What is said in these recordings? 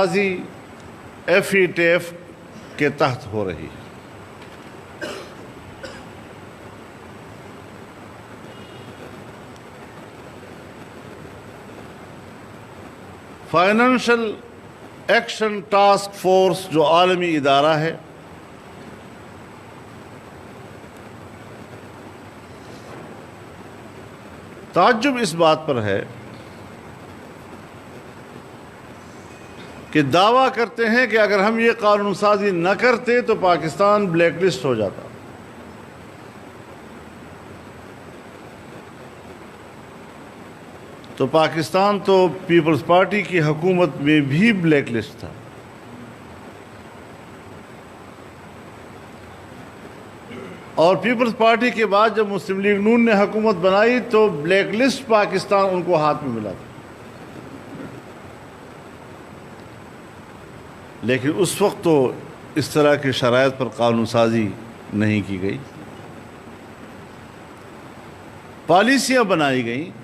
بازی FATF کے تحت ہو رہی ہے۔ فائنینشل ایکشن ٹاسک فورس جو عالمی ادارہ ہے، تعجب اس بات پر ہے کہ دعویٰ کرتے ہیں کہ اگر ہم یہ قانون سازی نہ کرتے تو پاکستان بلیک لسٹ ہو جاتا۔ تو پاکستان تو پیپلز پارٹی کی حکومت میں بھی بلیک لسٹ تھا، اور پیپلز پارٹی کے بعد جب مسلم لیگ نون نے حکومت بنائی تو بلیک لسٹ پاکستان ان کو ہاتھ میں ملا تھا، لیکن اس وقت تو اس طرح کی شرائط پر قانون سازی نہیں کی گئی، پالیسیاں بنائی گئیں،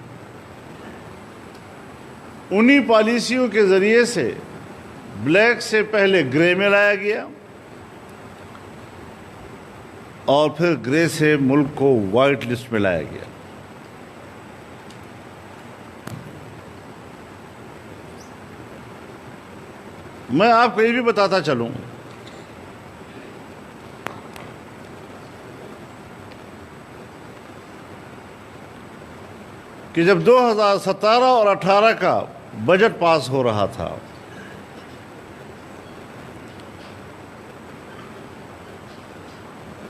انہی پالیسیوں کے ذریعے سے بلیک سے پہلے گرے میں لایا گیا اور پھر گرے سے ملک کو وائٹ لسٹ میں لایا گیا۔ میں آپ کو یہ بھی بتاتا چلوں کہ جب 2017 اور 18 کا بجٹ پاس ہو رہا تھا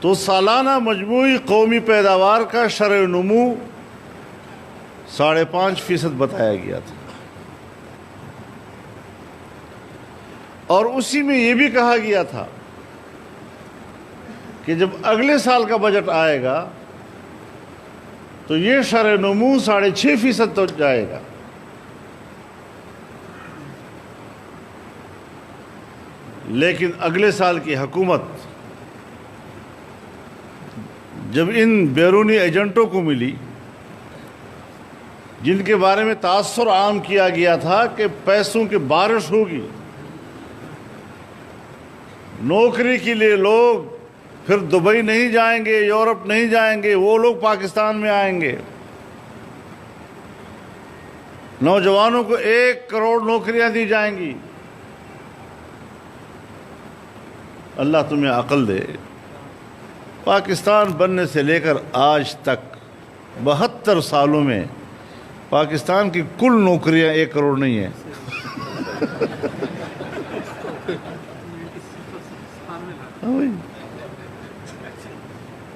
تو سالانہ مجموعی قومی پیداوار کا شرح نمو 5.5% بتایا گیا تھا، اور اسی میں یہ بھی کہا گیا تھا کہ جب اگلے سال کا بجٹ آئے گا تو یہ شرح نمو 6.5% تو جائے گا۔ لیکن اگلے سال کی حکومت جب ان بیرونی ایجنٹوں کو ملی جن کے بارے میں تاثر عام کیا گیا تھا کہ پیسوں کی بارش ہوگی، نوکری کے لیے لوگ پھر دبئی نہیں جائیں گے، یورپ نہیں جائیں گے، وہ لوگ پاکستان میں آئیں گے، نوجوانوں کو 1 کروڑ نوکریاں دی جائیں گی، اللہ تمہیں عقل دے۔ پاکستان بننے سے لے کر آج تک 72 سالوں میں پاکستان کی کل نوکریاں 1 کروڑ نہیں ہیں۔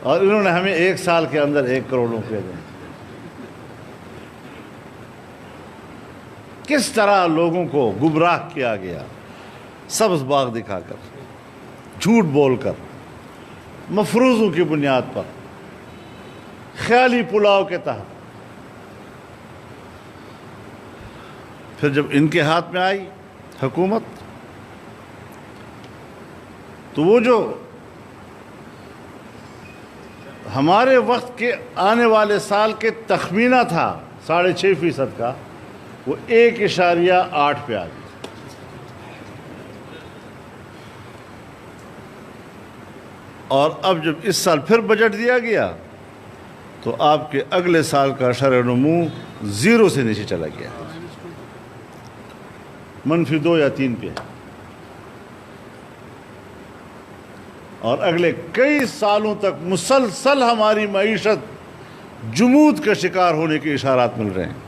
اور انہوں نے ہمیں 1 سال کے اندر 1 کروڑ نوکریاں دیں۔ کس طرح لوگوں کو گمراہ کیا گیا، سبز باغ دکھا کر، جھوٹ بول کر، مفروضوں کی بنیاد پر، خیالی پلاؤ کے تحت۔ پھر جب ان کے ہاتھ میں آئی حکومت تو وہ جو ہمارے وقت کے آنے والے سال کے تخمینہ تھا 6.5% کا، وہ 1.8 پہ آ گیا۔ اور اب جب اس سال پھر بجٹ دیا گیا تو آپ کے اگلے سال کا شرح نمو 0 سے نیچے چلا گیا، -2 یا 3 پہ، اور اگلے کئی سالوں تک مسلسل ہماری معیشت جمود کا شکار ہونے کے اشارات مل رہے ہیں۔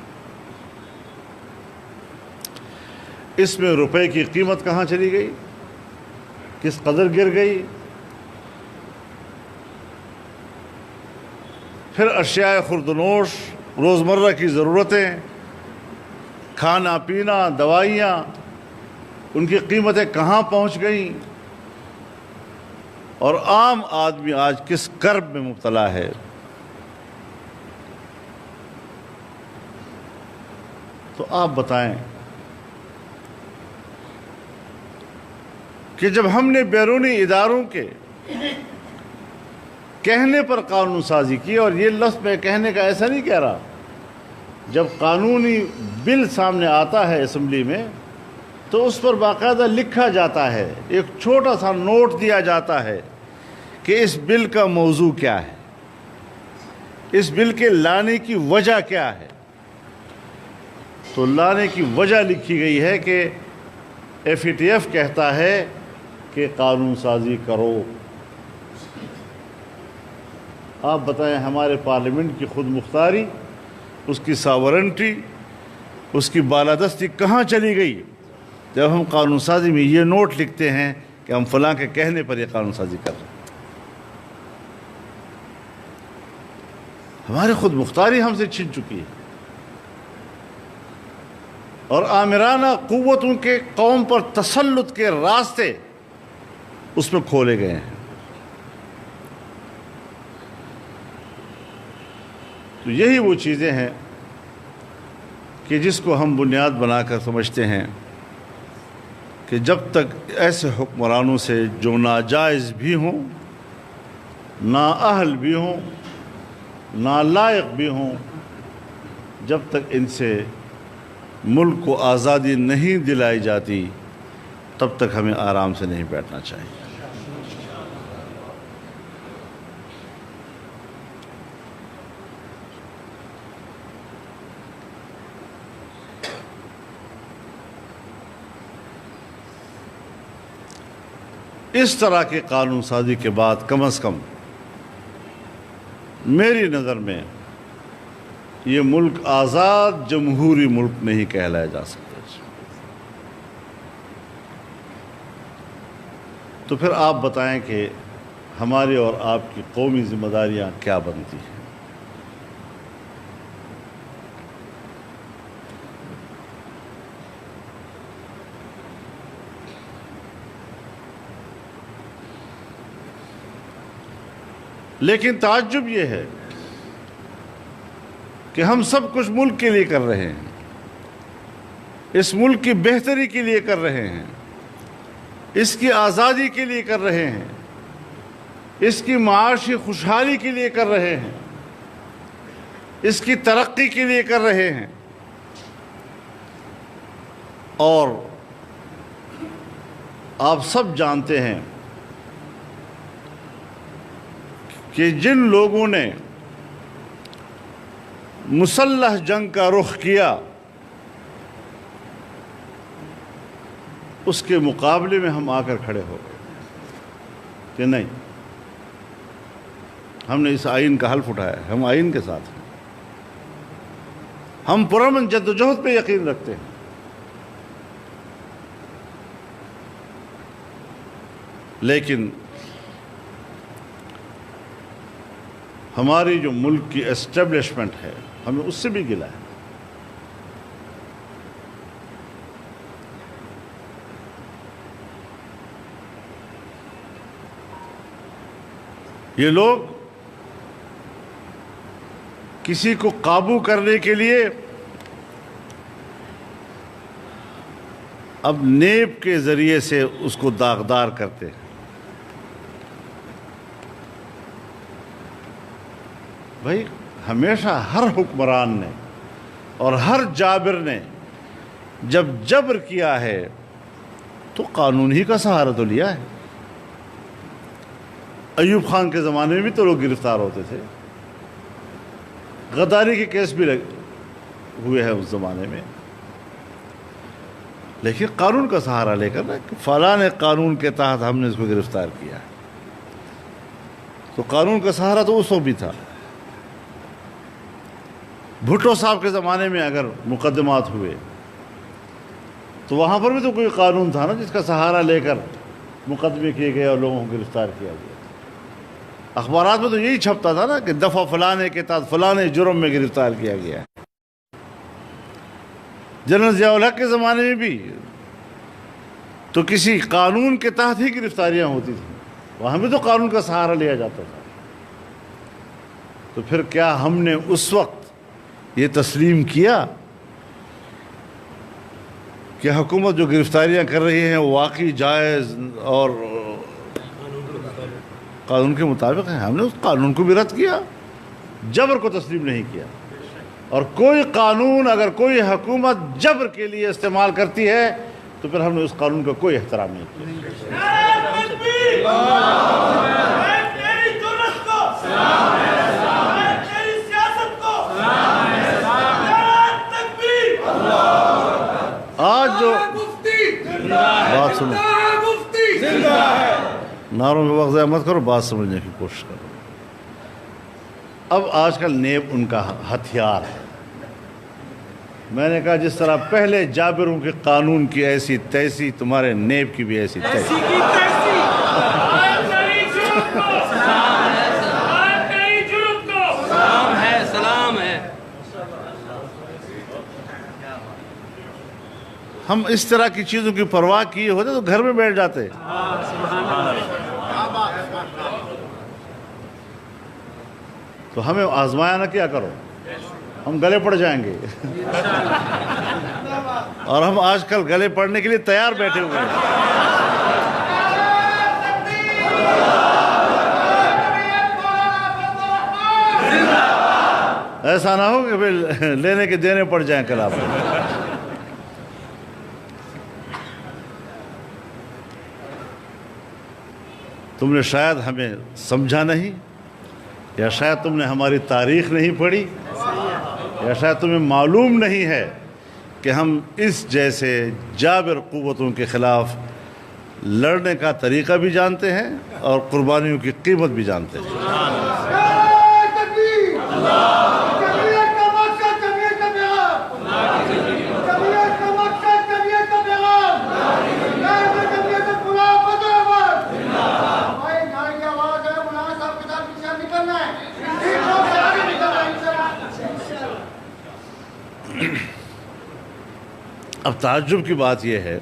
اس میں روپے کی قیمت کہاں چلی گئی، کس قدر گر گئی، پھر اشیاء خوردنوش، روزمرہ کی ضرورتیں، کھانا پینا، دوائیاں، ان کی قیمتیں کہاں پہنچ گئیں، اور عام آدمی آج کس کرب میں مبتلا ہے۔ تو آپ بتائیں کہ جب ہم نے بیرونی اداروں کے کہنے پر قانون سازی کی، اور یہ لفظ میں کہنے کا ایسا نہیں کہہ رہا، جب قانونی بل سامنے آتا ہے اسمبلی میں تو اس پر باقاعدہ لکھا جاتا ہے، ایک چھوٹا سا نوٹ دیا جاتا ہے کہ اس بل کا موضوع کیا ہے، اس بل کے لانے کی وجہ کیا ہے۔ تو لانے کی وجہ لکھی گئی ہے کہ FATF کہتا ہے کہ قانون سازی کرو۔ آپ بتائیں ہمارے پارلیمنٹ کی خود مختاری، اس کی ساورنٹی، اس کی بالادستی کہاں چلی گئی جب ہم قانون سازی میں یہ نوٹ لکھتے ہیں کہ ہم فلاں کے کہنے پر یہ قانون سازی کر رہے ہیں۔ ہماری خود مختاری ہم سے چھن چکی ہے، اور آمرانہ قوتوں کے قوم پر تسلط کے راستے اس میں کھولے گئے ہیں۔ تو یہی وہ چیزیں ہیں کہ جس کو ہم بنیاد بنا کر سمجھتے ہیں کہ جب تک ایسے حکمرانوں سے جو ناجائز بھی ہوں، نااہل بھی ہوں، نالائق بھی ہوں، جب تک ان سے ملک کو آزادی نہیں دلائی جاتی تب تک ہمیں آرام سے نہیں بیٹھنا چاہیے۔ اس طرح کے قانون سازی کے بعد کم از کم میری نظر میں یہ ملک آزاد جمہوری ملک نہیں کہلایا جا سکتا۔ تو پھر آپ بتائیں کہ ہماری اور آپ کی قومی ذمہ داریاں کیا بنتی ہیں؟ لیکن تعجب یہ ہے کہ ہم سب کچھ ملک کے لیے کر رہے ہیں، اس ملک کی بہتری کے لیے کر رہے ہیں، اس کی آزادی کے لیے کر رہے ہیں، اس کی معاشی خوشحالی کے لیے کر رہے ہیں، اس کی ترقی کے لیے کر رہے ہیں، اور آپ سب جانتے ہیں کہ جن لوگوں نے مسلح جنگ کا رخ کیا اس کے مقابلے میں ہم آ کر کھڑے ہو گئے کہ نہیں، ہم نے اس آئین کا حلف اٹھایا ہے، ہم آئین کے ساتھ ہیں، ہم پرامن جدوجہد پہ یقین رکھتے ہیں۔ لیکن ہماری جو ملک کی اسٹیبلشمنٹ ہے ہمیں اس سے بھی گلا ہے۔ یہ لوگ کسی کو قابو کرنے کے لیے اب نیب کے ذریعے سے اس کو داغدار کرتے ہیں۔ بھائی ہمیشہ ہر حکمران نے اور ہر جابر نے جب جبر کیا ہے تو قانون ہی کا سہارا تو لیا ہے۔ ایوب خان کے زمانے میں بھی تو لوگ گرفتار ہوتے تھے، غداری کے کیس بھی ہوئے ہیں اس زمانے میں، لیکن قانون کا سہارا لے کر کہ فلاں قانون کے تحت ہم نے اس کو گرفتار کیا ہے۔ تو قانون کا سہارا تو اس وقت بھی تھا۔ بھٹو صاحب کے زمانے میں اگر مقدمات ہوئے تو وہاں پر بھی تو کوئی قانون تھا نا جس کا سہارا لے کر مقدمے کیے گئے اور لوگوں کو گرفتار کیا گیا۔ اخبارات میں تو یہی چھپتا تھا نا کہ دفعہ فلانے کے تحت فلانے جرم میں گرفتار کیا گیا۔ جنرل ضیاء الحق کے زمانے میں بھی تو کسی قانون کے تحت ہی گرفتاریاں ہوتی تھیں، وہاں بھی تو قانون کا سہارا لیا جاتا تھا۔ تو پھر کیا ہم نے اس وقت یہ تسلیم کیا کہ حکومت جو گرفتاریاں کر رہی ہیں وہ واقعی جائز اور قانون کے مطابق ہیں؟ ہم نے اس قانون کو بھی رد کیا، جبر کو تسلیم نہیں کیا۔ اور کوئی قانون اگر کوئی حکومت جبر کے لیے استعمال کرتی ہے تو پھر ہم نے اس قانون کا کوئی احترام نہیں کیا۔ آج جو بات سنو، نعروں پہ وقت ضائع مت کرو، بات سمجھنے کی کوشش کرو۔ اب آج کل نیب ان کا ہتھیار ہے۔ میں نے کہا جس طرح پہلے جابروں کے قانون کی ایسی تیسی، تمہارے نیب کی بھی ایسی تیسی۔ ہم اس طرح کی چیزوں کی پرواہ کیے ہوتے تو گھر میں بیٹھ جاتے۔ تو ہمیں آزمایا نہ کیا کرو، ہم گلے پڑ جائیں گے۔ اور ہم آج کل گلے پڑنے کے لیے تیار بیٹھے ہوئے ہیں۔ ایسا نہ ہو کہ پھر لینے کے دینے پڑ جائیں کل آپ کو۔ تم نے شاید ہمیں سمجھا نہیں، یا شاید تم نے ہماری تاریخ نہیں پڑھی، یا شاید تمہیں معلوم نہیں ہے کہ ہم اس جیسے جابر قوتوں کے خلاف لڑنے کا طریقہ بھی جانتے ہیں اور قربانیوں کی قیمت بھی جانتے ہیں۔ اب تعجب کی بات یہ ہے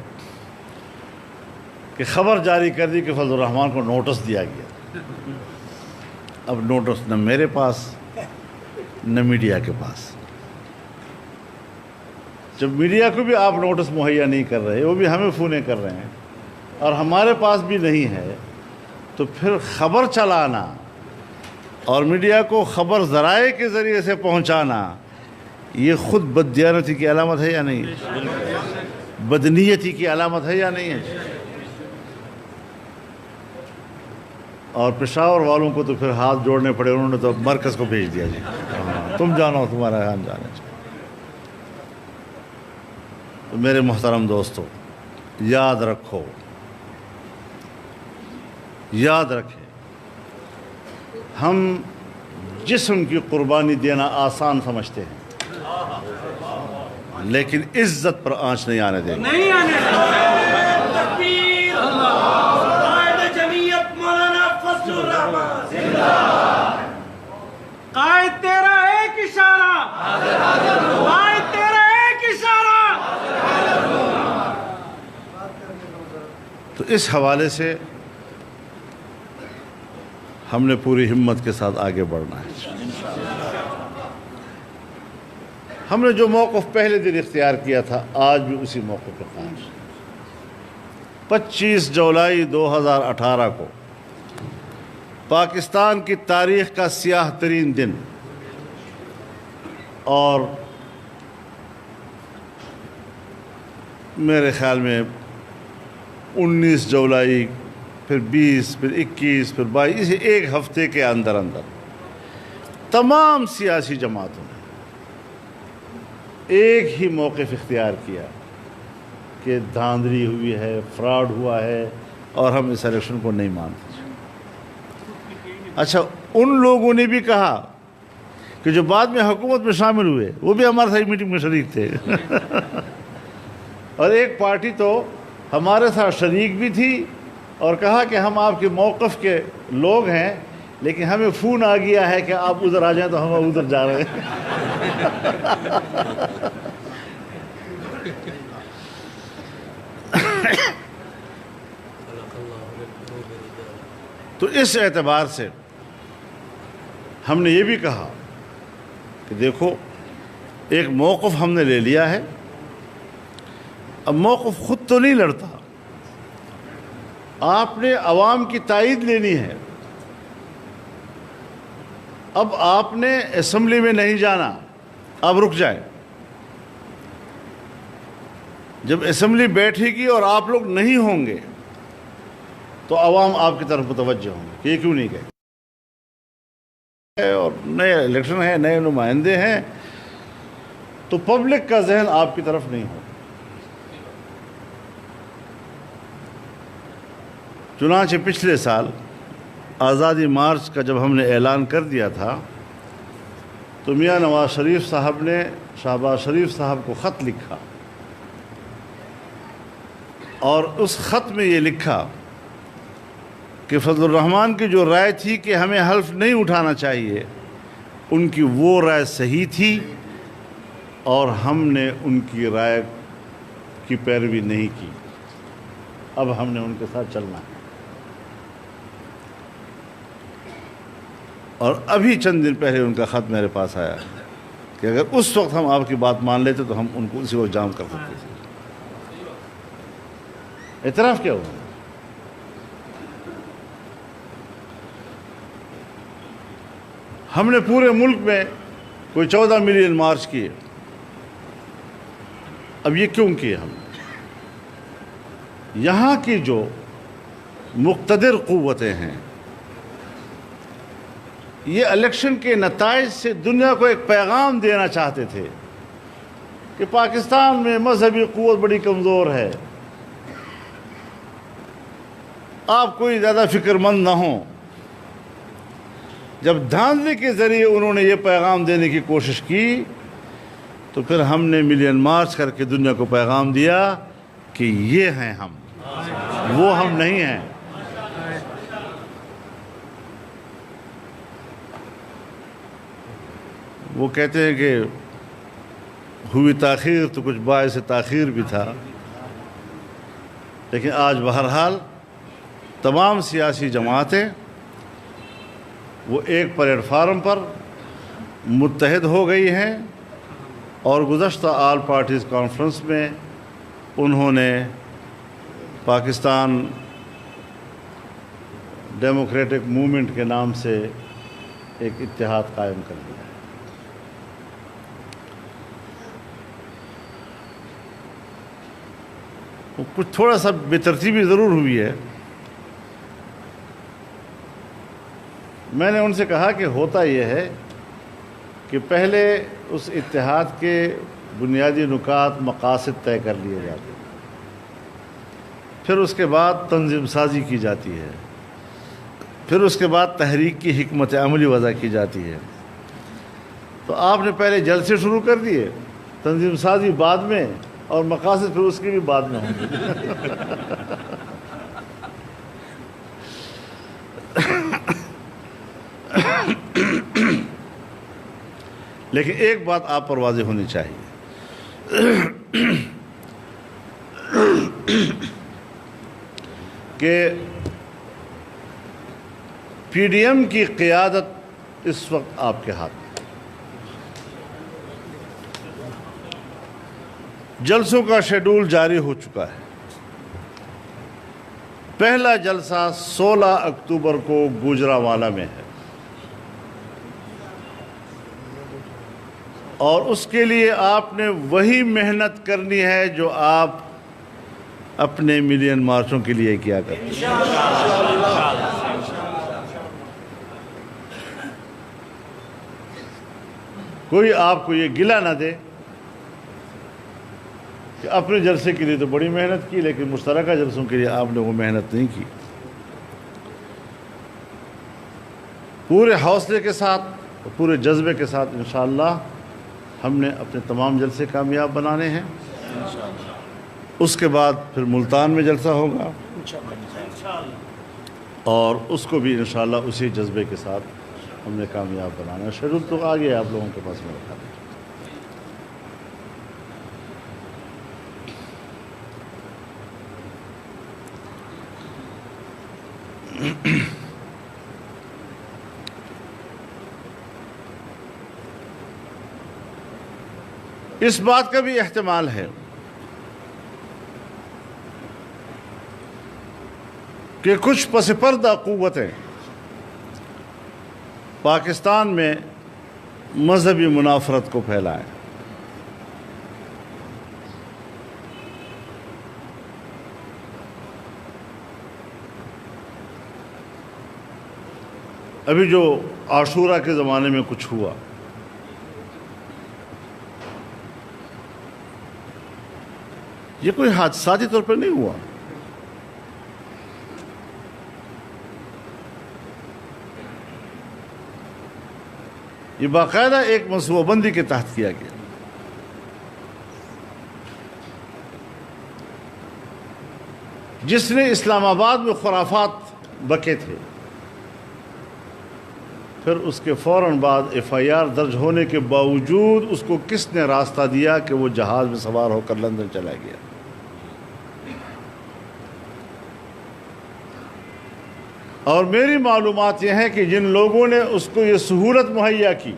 کہ خبر جاری کر دی کہ فضل الرحمان کو نوٹس دیا گیا۔ اب نوٹس نہ میرے پاس نہ میڈیا کے پاس۔ جب میڈیا کو بھی آپ نوٹس مہیا نہیں کر رہے، وہ بھی ہمیں فونے کر رہے ہیں، اور ہمارے پاس بھی نہیں ہے، تو پھر خبر چلانا اور میڈیا کو خبر ذرائع کے ذریعے سے پہنچانا یہ خود بددیانتی کی علامت ہے یا نہیں ہے؟ بدنیتی کی علامت ہے یا نہیں ہے؟ اور پشاور والوں کو تو پھر ہاتھ جوڑنے پڑے، انہوں نے تو مرکز کو بھیج دیا جی، تم جانو، تمہارا ہم جانے چاہیے۔ تو میرے محترم دوستو، یاد رکھو، یاد رکھیں، ہم جسم کی قربانی دینا آسان سمجھتے ہیں، لیکن عزت پر آنچ نہیں آنے دیں گے۔ نہیں آنے دیں۔ تکبیر! قائد جمعیت مولانا فضل الرحمان زندہ باد۔ قائد تیرا ایک اشارہ، قائد تیرا ایک اشارہ۔ تو اس حوالے سے ہم نے پوری ہمت کے ساتھ آگے بڑھنا ہے۔ ہم نے جو موقف پہلے دن اختیار کیا تھا، آج بھی اسی موقف پہ قائم ہیں۔ 25 جولائی 2018 کو پاکستان کی تاریخ کا سیاہ ترین دن، اور میرے خیال میں 19 جولائی، پھر 20، پھر 21، پھر 22، اسے ایک ہفتے کے اندر اندر تمام سیاسی جماعتوں نے ایک ہی موقف اختیار کیا کہ دھاندلی ہوئی ہے، فراڈ ہوا ہے، اور ہم اس الیکشن کو نہیں مانتے۔ اچھا، ان لوگوں نے بھی کہا کہ جو بعد میں حکومت میں شامل ہوئے، وہ بھی ہمارے ساتھ میٹنگ میں شریک تھے۔ اور ایک پارٹی تو ہمارے ساتھ شریک بھی تھی اور کہا کہ ہم آپ کے موقف کے لوگ ہیں، لیکن ہمیں فون آ گیا ہے کہ آپ ادھر آ جائیں تو ہم ادھر جا رہے ہیں۔ تو اس اعتبار سے ہم نے یہ بھی کہا کہ دیکھو، ایک موقف ہم نے لے لیا ہے، اب موقف خود تو نہیں لڑتا، آپ نے عوام کی تائید لینی ہے۔ اب آپ نے اسمبلی میں نہیں جانا، اب رک جائیں۔ جب اسمبلی بیٹھے گی اور آپ لوگ نہیں ہوں گے تو عوام آپ کی طرف متوجہ ہوں گے کہ یہ کیوں نہیں گئے، اور نئے الیکشن ہیں، نئے نمائندے ہیں، تو پبلک کا ذہن آپ کی طرف نہیں ہوگا۔ چنانچہ پچھلے سال آزادی مارچ کا جب ہم نے اعلان کر دیا تھا تو میاں نواز شریف صاحب نے شہباز شریف صاحب کو خط لکھا، اور اس خط میں یہ لکھا کہ فضل الرحمان کی جو رائے تھی کہ ہمیں حلف نہیں اٹھانا چاہیے، ان کی وہ رائے صحیح تھی، اور ہم نے ان کی رائے کی پیروی نہیں کی، اب ہم نے ان کے ساتھ چلنا ہے۔ اور ابھی چند دن پہلے ان کا خط میرے پاس آیا کہ اگر اس وقت ہم آپ کی بات مان لیتے تو ہم ان کو اسی وقت جام کر سکتے تھے۔ اعتراف کیا ہوا؟ ہم نے پورے ملک میں کوئی 14 ملین مارچ کیے، اب یہ کیوں کیے ہم؟ یہاں کی جو مقتدر قوتیں ہیں، یہ الیکشن کے نتائج سے دنیا کو ایک پیغام دینا چاہتے تھے کہ پاکستان میں مذہبی قوت بڑی کمزور ہے، آپ کوئی زیادہ فکر مند نہ ہوں۔ جب دھاندلی کے ذریعے انہوں نے یہ پیغام دینے کی کوشش کی تو پھر ہم نے ملین مارچ کر کے دنیا کو پیغام دیا کہ یہ ہیں ہم، وہ ہم نہیں ہیں۔ وہ کہتے ہیں کہ ہوئی تاخیر تو کچھ باعث تاخیر بھی تھا، لیکن آج بہرحال تمام سیاسی جماعتیں وہ ایک پلیٹ فارم پر متحد ہو گئی ہیں، اور گزشتہ آل پارٹیز کانفرنس میں انہوں نے پاکستان ڈیموکریٹک موومنٹ کے نام سے ایک اتحاد قائم کر دیا ہے۔ کچھ تھوڑا سا بے ترتیبی ضرور ہوئی ہے۔ میں نے ان سے کہا کہ ہوتا یہ ہے کہ پہلے اس اتحاد کے بنیادی نکات مقاصد طے کر لیے جاتے ہیں، پھر اس کے بعد تنظیم سازی کی جاتی ہے، پھر اس کے بعد تحریک کی حکمت عملی وضع کی جاتی ہے۔ تو آپ نے پہلے جلسے شروع کر دیے، تنظیم سازی بعد میں، اور مقاصد پھر اس کی بھی بعد میں ہوں گے۔ لیکن ایک بات آپ پر واضح ہونی چاہیے کہ پی ڈی ایم کی قیادت اس وقت آپ کے ہاتھ میں۔ جلسوں کا شیڈول جاری ہو چکا ہے۔ پہلا جلسہ 16 اکتوبر کو گوجرانوالہ میں ہے، اور اس کے لیے آپ نے وہی محنت کرنی ہے جو آپ اپنے ملین مارچوں کے لیے کیا کرتے ہیں۔ کوئی آپ کو یہ گلہ نہ دے کہ اپنے جلسے کے لیے تو بڑی محنت کی لیکن مشترکہ جلسوں کے لیے آپ نے وہ محنت نہیں کی۔ پورے حوصلے کے ساتھ، پورے جذبے کے ساتھ انشاءاللہ ہم نے اپنے تمام جلسے کامیاب بنانے ہیں۔ اس کے بعد پھر ملتان میں جلسہ ہوگا، اور اس کو بھی انشاءاللہ اسی جذبے کے ساتھ ہم نے کامیاب بنانا ہے۔ شیڈول تو آگے ہے آپ لوگوں کے پاس میں رکھا ہے۔ اس بات کا بھی احتمال ہے کہ کچھ پس پردہ قوتیں پاکستان میں مذہبی منافرت کو پھیلائیں۔ ابھی جو عاشورہ کے زمانے میں کچھ ہوا، یہ کوئی حادثاتی طور پر نہیں ہوا، یہ باقاعدہ ایک منصوبہ بندی کے تحت کیا گیا۔ جس نے اسلام آباد میں خرافات بکے تھے، پھر اس کے فوراً بعد ایف آئی آر درج ہونے کے باوجود اس کو کس نے راستہ دیا کہ وہ جہاز میں سوار ہو کر لندن چلا گیا؟ اور میری معلومات یہ ہے کہ جن لوگوں نے اس کو یہ سہولت مہیا کی،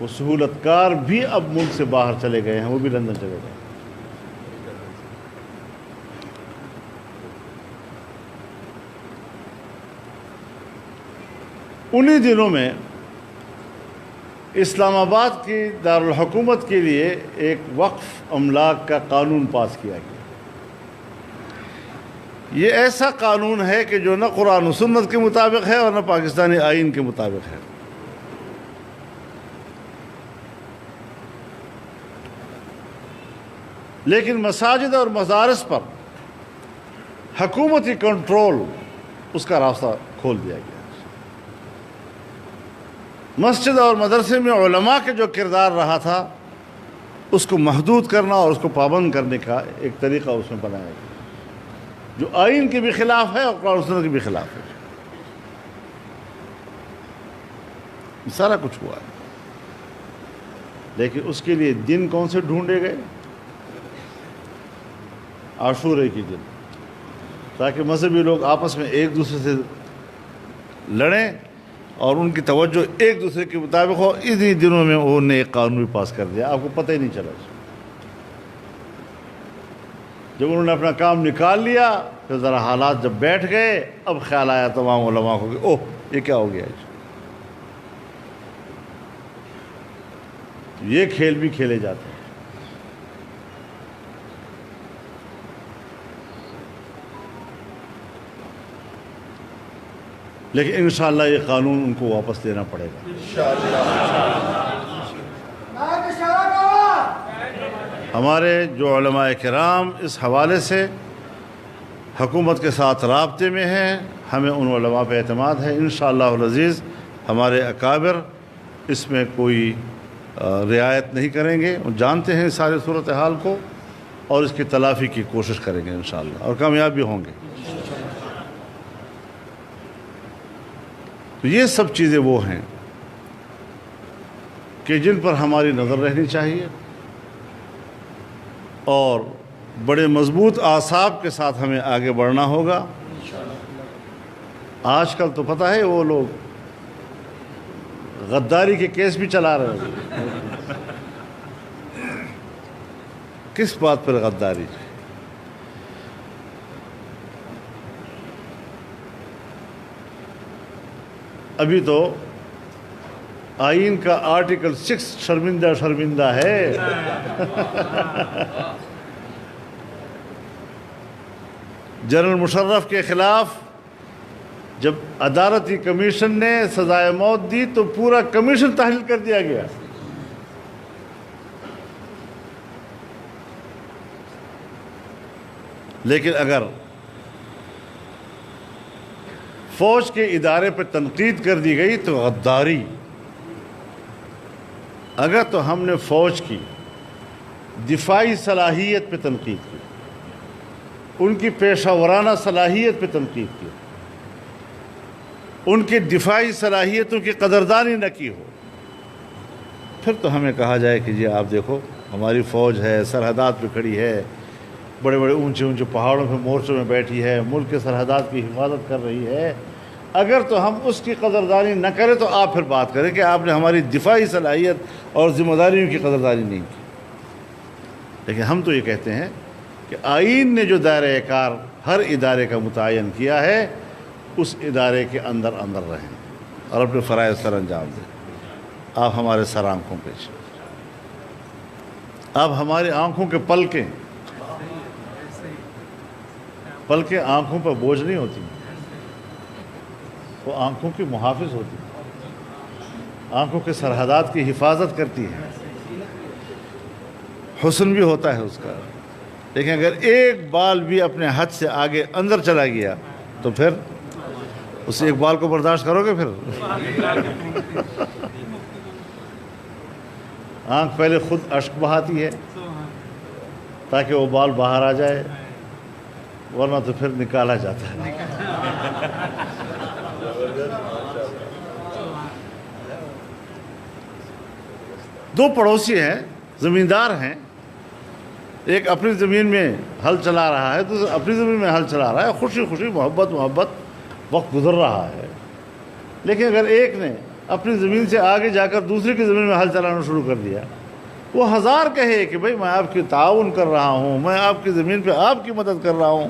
وہ سہولت کار بھی اب ملک سے باہر چلے گئے ہیں، وہ بھی لندن چلے گئے ہیں۔ انہی دنوں میں اسلام آباد کی دارالحکومت کے لیے ایک وقف املاک کا قانون پاس کیا گیا۔ یہ ایسا قانون ہے کہ جو نہ قرآن و سنت کے مطابق ہے اور نہ پاکستانی آئین کے مطابق ہے۔ لیکن مساجد اور مدارس پر حکومتی کنٹرول، اس کا راستہ کھول دیا گیا۔ مسجد اور مدرسے میں علماء کے جو کردار رہا تھا، اس کو محدود کرنا اور اس کو پابند کرنے کا ایک طریقہ اس میں بنایا گیا، جو آئین کے بھی خلاف ہے اور قرآن و سنت کے بھی خلاف ہے۔ یہ سارا کچھ ہوا ہے، لیکن اس کے لیے دن کون سے ڈھونڈے گئے؟ عاشورے کے دن، تاکہ مذہبی لوگ آپس میں ایک دوسرے سے لڑیں اور ان کی توجہ ایک دوسرے کے مطابق ہو۔ انہی دنوں میں انہوں نے ایک قانون بھی پاس کر دیا، آپ کو پتہ ہی نہیں چلا۔ جب انہوں نے اپنا کام نکال لیا، پھر ذرا حالات جب بیٹھ گئے، اب خیال آیا تمام علماء کو کہ اوہ یہ کیا ہو گیا ہے، یہ کھیل بھی کھیلے جاتے ہیں۔ لیکن انشاءاللہ یہ قانون ان کو واپس لینا پڑے گا۔ ہمارے جو علماء کرام اس حوالے سے حکومت کے ساتھ رابطے میں ہیں، ہمیں ان علماء پہ اعتماد ہے۔ انشاءاللہ العزیز ہمارے اکابر اس میں کوئی رعایت نہیں کریں گے، وہ جانتے ہیں سارے صورتحال کو، اور اس کی تلافی کی کوشش کریں گے انشاءاللہ، اور کامیاب بھی ہوں گے۔ تو یہ سب چیزیں وہ ہیں کہ جن پر ہماری نظر رہنی چاہیے، اور بڑے مضبوط اعصاب کے ساتھ ہمیں آگے بڑھنا ہوگا۔ آج کل تو پتہ ہے وہ لوگ غداری کے کیس بھی چلا رہے ہیں۔ کس بات پر غداری؟ ابھی تو آئین کا آرٹیکل 6 شرمندہ ہے۔ جنرل مشرف کے خلاف جب عدالتی کمیشن نے سزائے موت دی تو پورا کمیشن تحلیل کر دیا گیا۔ لیکن اگر فوج کے ادارے پر تنقید کر دی گئی تو غداری۔ اگر تو ہم نے فوج کی دفاعی صلاحیت پہ تنقید کی، ان کی پیشہ ورانہ صلاحیت پہ تنقید کی، ان کی دفاعی صلاحیتوں کی قدردانی نہ کی ہو، پھر تو ہمیں کہا جائے کہ جی آپ دیکھو ہماری فوج ہے، سرحدات پہ کھڑی ہے، بڑے بڑے اونچے اونچے پہاڑوں پہ مورچوں میں بیٹھی ہے، ملک کے سرحدات کی حفاظت کر رہی ہے۔ اگر تو ہم اس کی قدردانی نہ کریں تو آپ پھر بات کریں کہ آپ نے ہماری دفاعی صلاحیت اور ذمہ داریوں کی قدردانی نہیں کی۔ لیکن ہم تو یہ کہتے ہیں کہ آئین نے جو دائرۂ کار ہر ادارے کا متعین کیا ہے، اس ادارے کے اندر رہیں اور اپنے فرائض سر انجام دیں۔ آپ ہمارے سر آنکھوں پہ، آپ ہماری آنکھوں کے پلکیں آنکھوں پر بوجھ نہیں ہوتی۔ وہ آنکھوں کی محافظ ہوتی ہے، آنکھوں کے سرحدات کی حفاظت کرتی ہے، حسن بھی ہوتا ہے اس کا، لیکن اگر ایک بال بھی اپنے حد سے آگے اندر چلا گیا تو پھر اس ایک بال کو برداشت کرو گے؟ پھر آنکھ پہلے خود اشک بہاتی ہے تاکہ وہ بال باہر آ جائے، ورنہ تو پھر نکالا جاتا ہے۔ دو پڑوسی ہیں، زمیندار ہیں، ایک اپنی زمین میں ہل چلا رہا ہے، دوسرا اپنی زمین میں ہل چلا رہا ہے، خوشی خوشی محبت وقت گزر رہا ہے، لیکن اگر ایک نے اپنی زمین سے آگے جا کر دوسری کی زمین میں ہل چلانا شروع کر دیا، وہ ہزار کہے کہ بھئی میں آپ کی تعاون کر رہا ہوں، میں آپ کی زمین پہ آپ کی مدد کر رہا ہوں،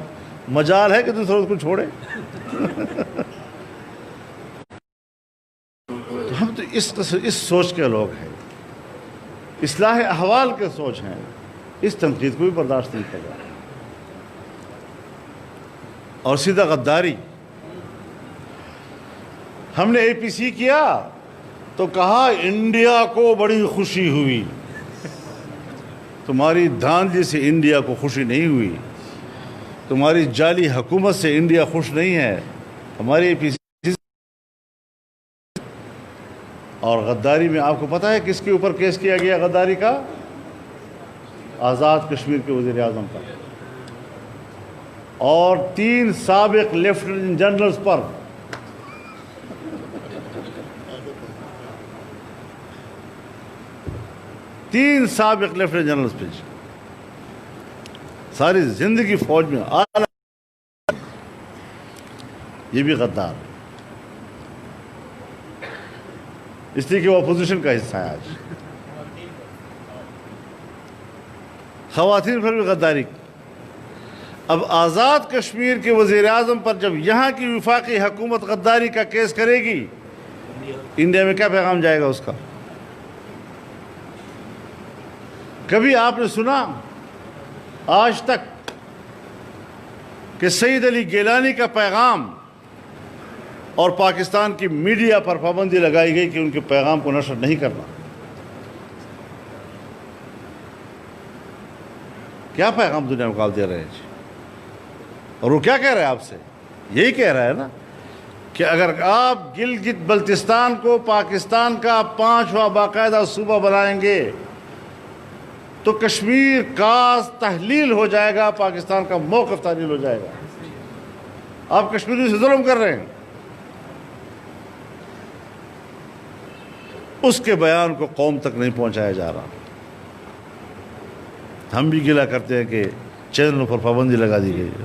مجال ہے کہ دوسرا اس کو چھوڑے؟ تو ہم تو اس سوچ کے لوگ ہیں، اصلاح احوال کے سوچ ہیں، اس تنقید کو بھی برداشت نہیں کرتا۔ اور سیدھا غداری، ہم نے اے پی سی کیا تو کہا انڈیا کو بڑی خوشی ہوئی، تمہاری دھاندلی سے انڈیا کو خوشی نہیں ہوئی، تمہاری جعلی حکومت سے انڈیا خوش نہیں ہے، ہماری اے پی سی۔ اور غداری میں آپ کو پتہ ہے کس کے اوپر کیس کیا گیا غداری کا؟ آزاد کشمیر کے وزیر اعظم کا، اور 3 سابق لیفٹیننٹ جنرلز پر۔ تین سابق لیفٹیننٹ جنرلز پہ، ساری زندگی فوج میں یہ بھی غدار، اس لیے کہ وہ اپوزیشن کا حصہ ہے۔ آج خواتین پر بھی غداری۔ اب آزاد کشمیر کے وزیر اعظم پر جب یہاں کی وفاقی حکومت غداری کا کیس کرے گی، انڈیا میں کیا پیغام جائے گا اس کا؟ کبھی آپ نے سنا آج تک کہ سعید علی گیلانی کا پیغام اور پاکستان کی میڈیا پر پابندی لگائی گئی کہ ان کے پیغام کو نشر نہیں کرنا؟ کیا پیغام دنیا کو دے رہے ہیں جی؟ اور وہ کیا کہہ رہا ہے آپ سے؟ یہی کہہ رہا ہے نا کہ اگر آپ گلگت بلتستان کو پاکستان کا 5واں باقاعدہ صوبہ بنائیں گے تو کشمیر کا تحلیل ہو جائے گا، پاکستان کا موقف تحلیل ہو جائے گا۔ آپ کشمیریوں سے ظلم کر رہے ہیں۔ اس کے بیان کو قوم تک نہیں پہنچایا جا رہا۔ ہم بھی گلہ کرتے ہیں کہ چینلوں پر پابندی لگا دی گئی ہے،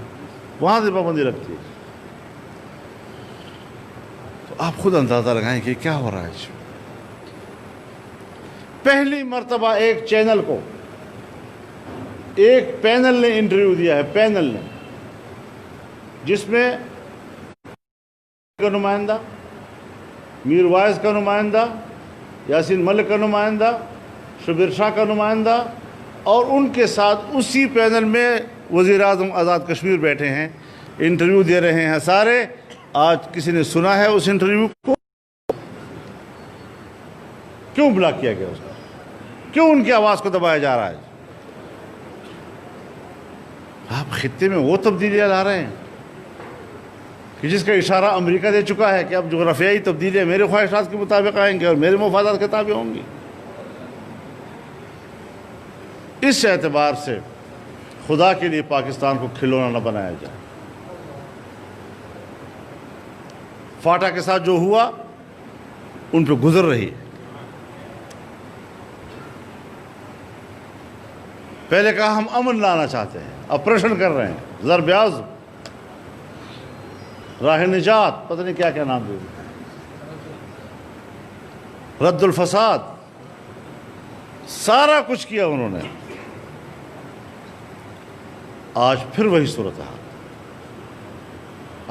وہاں سے پابندی لگتی ہے۔ تو آپ خود اندازہ لگائیں کہ کیا ہو رہا ہے۔ پہلی مرتبہ ایک چینل کو ایک پینل نے انٹرویو دیا ہے، پینل نے، جس میں کا نمائندہ، میر وائز کا نمائندہ، یاسین ملک کا نمائندہ، شبیر شاہ کا نمائندہ، اور ان کے ساتھ اسی پینل میں وزیر اعظم آزاد کشمیر بیٹھے ہیں، انٹرویو دے رہے ہیں سارے۔ آج کسی نے سنا ہے اس انٹرویو کو؟ کیوں بلاک کیا گیا اس کو؟ کیوں ان کی آواز کو دبایا جا رہا ہے؟ آپ خطے میں وہ تبدیلیاں لا رہے ہیں کہ جس کا اشارہ امریکہ دے چکا ہے کہ اب جغرافیائی تبدیلیاں میرے خواہشات کے مطابق آئیں گے اور میرے مفادات کے تابع ہوں گی۔ اس اعتبار سے خدا کے لیے پاکستان کو کھلونا نہ بنایا جائے۔ فاٹا کے ساتھ جو ہوا ان پہ گزر رہی ہے۔ پہلے کہا ہم امن لانا چاہتے ہیں، آپریشن کر رہے ہیں، ضرب اعظم، راہ نجات، پتہ نہیں کیا کیا نام دے، رد الفساد، سارا کچھ کیا انہوں نے۔ آج پھر وہی صورتحال،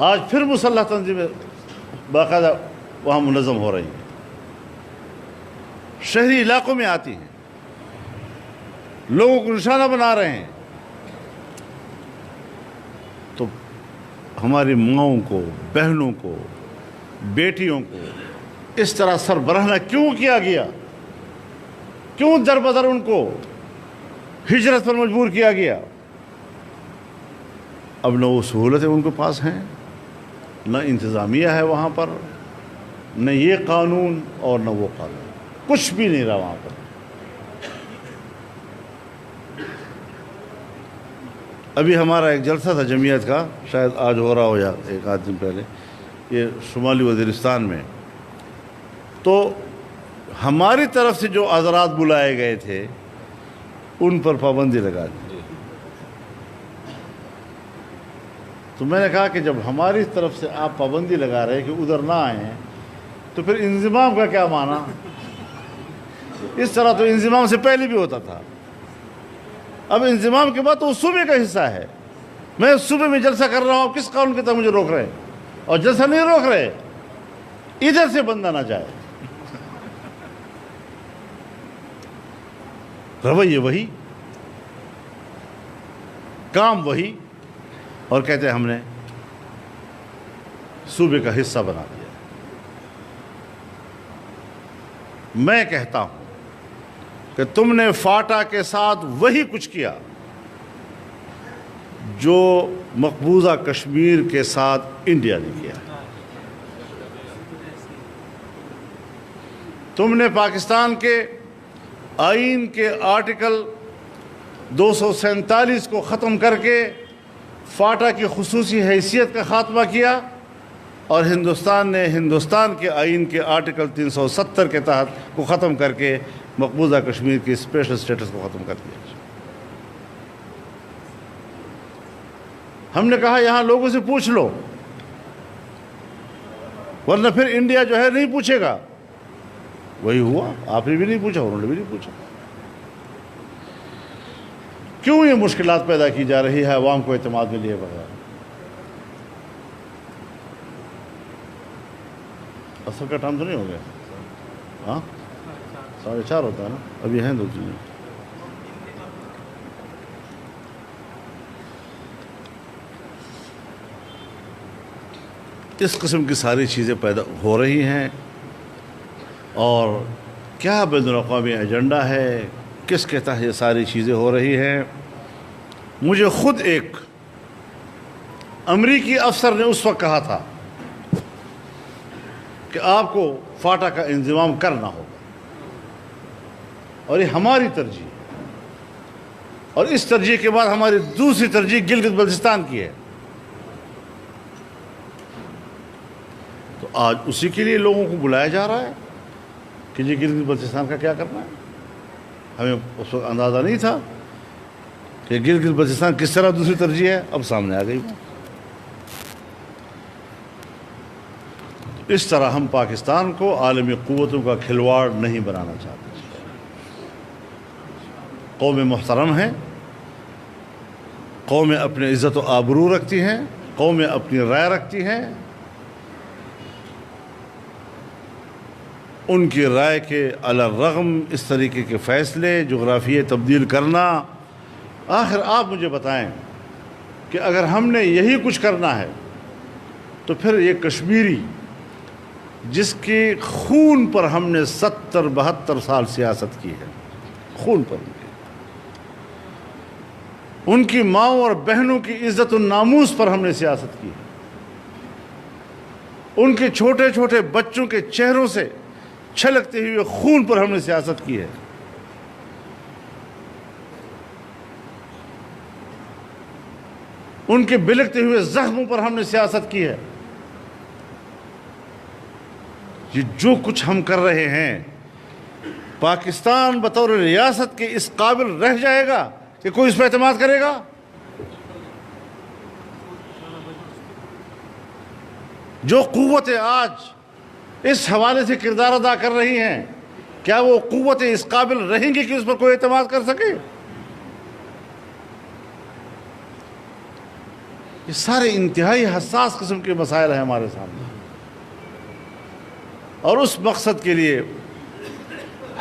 آج پھر مسلح تنظیمیں باقاعدہ وہاں منظم ہو رہی ہیں، شہری علاقوں میں آتی ہیں، لوگوں کو نشانہ بنا رہے ہیں۔ تو ہماری ماؤں کو، بہنوں کو، بیٹیوں کو اس طرح سربراہ کیوں کیا گیا؟ کیوں در بدر ان کو ہجرت پر مجبور کیا گیا؟ اب نہ وہ سہولتیں ان کے پاس ہیں، نہ انتظامیہ ہے وہاں پر، نہ یہ قانون اور نہ وہ قانون، کچھ بھی نہیں رہا وہاں پر۔ ابھی ہمارا ایک جلسہ تھا جمعیت کا، شاید آج ہو رہا ہو یا ایک آدھ دن پہلے، یہ شمالی وزیرستان میں، تو ہماری طرف سے جو حضرات بلائے گئے تھے ان پر پابندی لگا دی۔ تو میں نے کہا کہ جب ہماری طرف سے آپ پابندی لگا رہے کہ ادھر نہ آئیں تو پھر انضمام کا کیا معنی؟ اس طرح تو انضمام سے پہلے بھی ہوتا تھا، اب انضمام کے بعد تو صوبے کا حصہ ہے۔ میں صوبے میں جلسہ کر رہا ہوں، کس قانون کے تحت مجھے روک رہے ہیں؟ اور جلسہ نہیں روک رہے، ادھر سے بندہ نہ جائے۔ رویہ وہی، کام وہی، اور کہتے ہیں ہم نے صوبے کا حصہ بنا دیا۔ میں کہتا ہوں کہ تم نے فاٹا کے ساتھ وہی کچھ کیا جو مقبوضہ کشمیر کے ساتھ انڈیا نے کیا۔ تم نے پاکستان کے آئین کے آرٹیکل 247 کو ختم کر کے فاٹا کی خصوصی حیثیت کا خاتمہ کیا، اور ہندوستان نے ہندوستان کے آئین کے آرٹیکل 370 کے تحت کو ختم کر کے مقبوضہ کشمیر کی اسپیشل سٹیٹس کو ختم کر دیا۔ ہم نے کہا یہاں لوگوں سے پوچھ لو، ورنہ پھر انڈیا جو ہے نہیں پوچھے گا۔ وہی ہوا، آپ نے بھی نہیں پوچھا، انہوں نے بھی نہیں پوچھا۔ کیوں یہ مشکلات پیدا کی جا رہی ہے عوام کو اعتماد میں لیے بغیر؟ اصل کا ٹائم تو نہیں ہو گیا؟ ہاں 4:30 ہوتا ہے نا، ابھی ہیں 2 چیزیں۔ اس قسم کی ساری چیزیں پیدا ہو رہی ہیں، اور کیا بین الاقوامی ایجنڈا ہے، کس کے تحت یہ ساری چیزیں ہو رہی ہیں؟ مجھے خود ایک امریکی افسر نے اس وقت کہا تھا کہ آپ کو فاٹا کا انضمام کرنا ہوگا، اور یہ ہماری ترجیح ہے، اور اس ترجیح کے بعد ہماری دوسری ترجیح گلگت بلتستان کی ہے۔ تو آج اسی کے لیے لوگوں کو بلایا جا رہا ہے کہ جی گلگت بلتستان کا کیا کرنا ہے۔ ہمیں اس وقت اندازہ نہیں تھا کہ گلگت بلتستان کس طرح دوسری ترجیح ہے، اب سامنے آ گئی۔ اس طرح ہم پاکستان کو عالمی قوتوں کا کھلواڑ نہیں بنانا چاہتے۔ قوم محترم ہیں، قومیں اپنے عزت و آبرو رکھتی ہیں، قومیں اپنی رائے رکھتی ہیں، ان کی رائے کے علی الرغم اس طریقے کے فیصلے، جغرافیے تبدیل کرنا۔ آخر آپ مجھے بتائیں کہ اگر ہم نے یہی کچھ کرنا ہے تو پھر یہ کشمیری جس کے خون پر ہم نے 70-72 سال سیاست کی ہے، خون پر ان کی ماؤں اور بہنوں کی عزت و ناموس پر ہم نے سیاست کی ہے، ان کے چھوٹے چھوٹے بچوں کے چہروں سے چھلکتے ہوئے خون پر ہم نے سیاست کی ہے، ان کے بلکتے ہوئے زخموں پر ہم نے سیاست کی ہے۔ یہ جو کچھ ہم کر رہے ہیں، پاکستان بطور ریاست کے اس قابل رہ جائے گا کہ کوئی اس پہ اعتماد کرے گا؟ جو قوتیں آج اس حوالے سے کردار ادا کر رہی ہیں، کیا وہ قوتیں اس قابل رہیں گی کہ اس پر کوئی اعتماد کر سکے؟ یہ سارے انتہائی حساس قسم کے مسائل ہیں ہمارے سامنے، اور اس مقصد کے لیے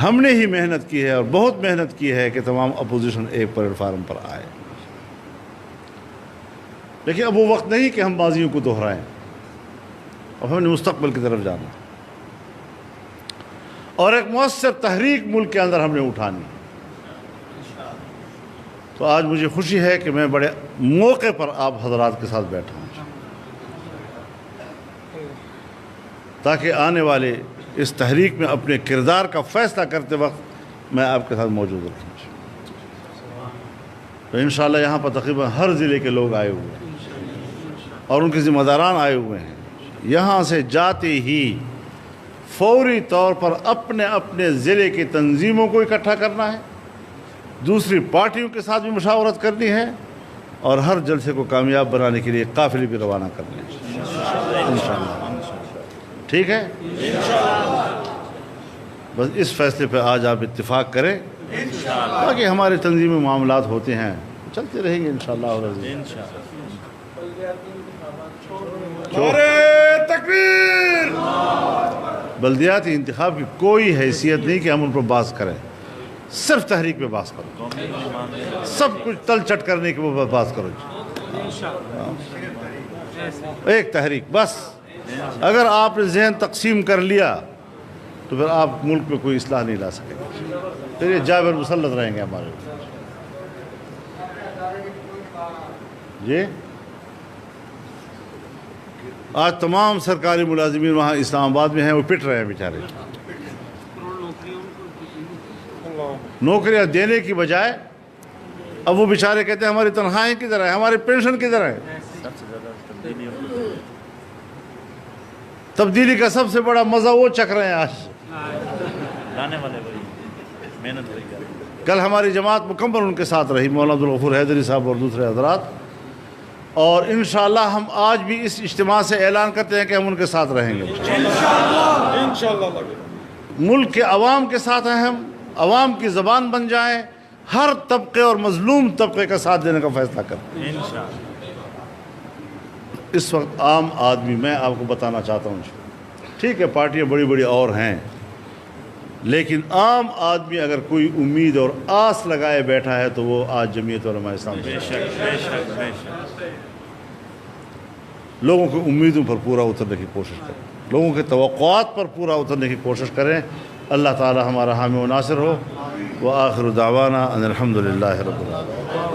ہم نے ہی محنت کی ہے، اور بہت محنت کی ہے کہ تمام اپوزیشن ایک پلیٹ فارم پر آئے۔ لیکن اب وہ وقت نہیں کہ ہم ماضیوں کو دہرائیں، اور ہم نے مستقبل کی طرف جانا اور ایک مؤثر تحریک ملک کے اندر ہم نے اٹھانی. تو آج مجھے خوشی ہے کہ میں بڑے موقع پر آپ حضرات کے ساتھ بیٹھا ہوں تاکہ آنے والے اس تحریک میں اپنے کردار کا فیصلہ کرتے وقت میں آپ کے ساتھ موجود رہوں. تو انشاءاللہ یہاں پر تقریباً ہر ضلع کے لوگ آئے ہوئے ہیں اور ان کے ذمہ داران آئے ہوئے ہیں. یہاں سے جاتے ہی فوری طور پر اپنے اپنے ضلع کی تنظیموں کو اکٹھا کرنا ہے, دوسری پارٹیوں کے ساتھ بھی مشاورت کرنی ہے اور ہر جلسے کو کامیاب بنانے کے لیے قافلے بھی روانہ کرنے ہیں انشاءاللہ. ٹھیک ہے, بس اس فیصلے پہ آج آپ اتفاق کریں. باقی ہمارے تنظیمی معاملات ہوتے ہیں, چلتے رہیں گے انشاءاللہ. تکبیر. بلدیاتی انتخاب کی کوئی حیثیت نہیں کہ ہم ان پر بحث کریں, صرف تحریک پہ بحث کرو, سب کچھ تل چٹ کرنے کے اوپر بحث کرو. ایک تحریک بس. اگر آپ نے ذہن تقسیم کر لیا تو پھر آپ ملک میں کوئی اصلاح نہیں لا سکیں گے, پھر یہ جابر مسلط رہیں گے ہمارے اوپر. جی آج تمام سرکاری ملازمین وہاں اسلام آباد میں ہیں, وہ پٹ رہے ہیں بیچارے. نوکریاں دینے کی بجائے اب وہ بیچارے کہتے ہیں ہماری تنخواہیں کدھر ہیں, ہماری پینشن کدھر ہے. تبدیلی کا سب سے بڑا مزہ وہ چکھ رہے ہیں آج. کل ہماری جماعت مکمل ان کے ساتھ رہی, مولانا عبدالغفور حیدری صاحب اور دوسرے حضرات, اور انشاءاللہ ہم آج بھی اس اجتماع سے اعلان کرتے ہیں کہ ہم ان کے ساتھ رہیں گے انشاءاللہ. ملک کے عوام کے ساتھ ہیں ہم, عوام کی زبان بن جائیں, ہر طبقے اور مظلوم طبقے کا ساتھ دینے کا فیصلہ کریں. اس وقت عام آدمی, میں آپ کو بتانا چاہتا ہوں, ٹھیک ہے پارٹیاں بڑی بڑی اور ہیں, لیکن عام آدمی اگر کوئی امید اور آس لگائے بیٹھا ہے تو وہ آج جمعیت علماء اسلام لوگوں کی امیدوں پر پورا اترنے کی کوشش کریں, لوگوں کے توقعات پر پورا اترنے کی کوشش کریں. اللہ تعالی ہمارا حامی و ناصر ہو. وآخر دعوانا ان الحمد للہ رب العالمین.